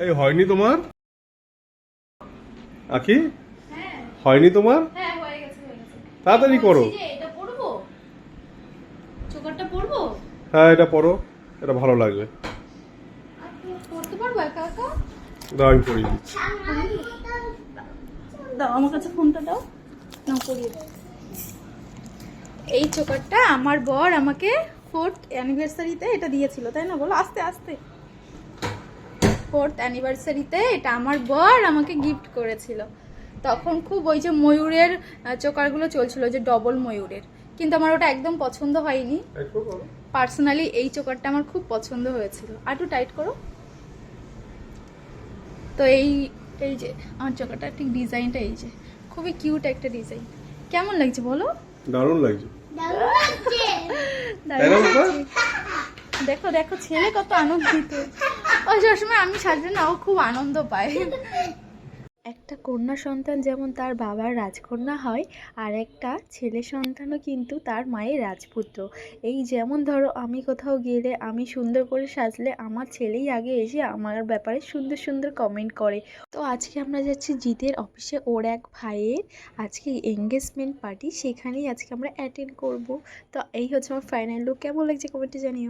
এই হয়নি তোমার আখি? হয়নি তোমার? হ্যাঁ হয়ে গেছে হয়ে গেছে। তাড়াতাড়ি করো। বলছি যে এটা পরবো, চোকারটা পরবো। হ্যাঁ এটা পরো, এটা ভালো লাগবে। পরতে পারবো একা একা? দাও আমি পরিয়ে দিচ্ছি। দাও আমার কাছে ফোনটা দাও, না পরিয়ে দাও। এই চোকারটা আমার বর আমাকে 4th অ্যানিভার্সারিতে এটা দিয়েছিল, তাই না? বলো আস্তে আস্তে। 4th অ্যানিভার্সারিতে এটা আমার বর আমাকে গিফট করেছিল। তখন খুব ওই যে ময়ূরের চোকারগুলো চলছিল, যে ডবল ময়ূরের, কিন্তু আমার ওটা একদম পছন্দ হয়নি। একটু করো। পার্সোনালি এই চোকারটা আমার খুব পছন্দ হয়েছিল। আর একটু টাইট করো। তো এই এই যে আমার চোকারটা ঠিক ডিজাইনটা এই যে খুবই কিউট একটা ডিজাইন। কেমন লাগছে বলো? দারুণ লাগছে। দারুণ লাগছে। দেখো দেখো ছেলে কত আনন্দিত। ও সবসময় আমি সাজলে না ও খুব আনন্দ পায়। একটা কন্যা সন্তান যেমন তার বাবার রাজকন্যা হয়, আর একটা ছেলে সন্তানও কিন্তু তার মায়ের রাজপুত্র। এই যেমন ধরো আমি কোথাও গেলে আমি সুন্দর করে সাজলে আমার ছেলেই আগে এসে আমার ব্যাপারে সুন্দর সুন্দর কমেন্ট করে। তো আজকে আমরা যাচ্ছি জিতের অফিসে, ওর এক ভাইয়ের আজকে এঙ্গেজমেন্ট পার্টি, সেখানেই আজকে আমরা অ্যাটেন্ড করব। তো এই হচ্ছে আমার ফাইনাল লুক। কেমন লাগছে কমেন্টে জানিও।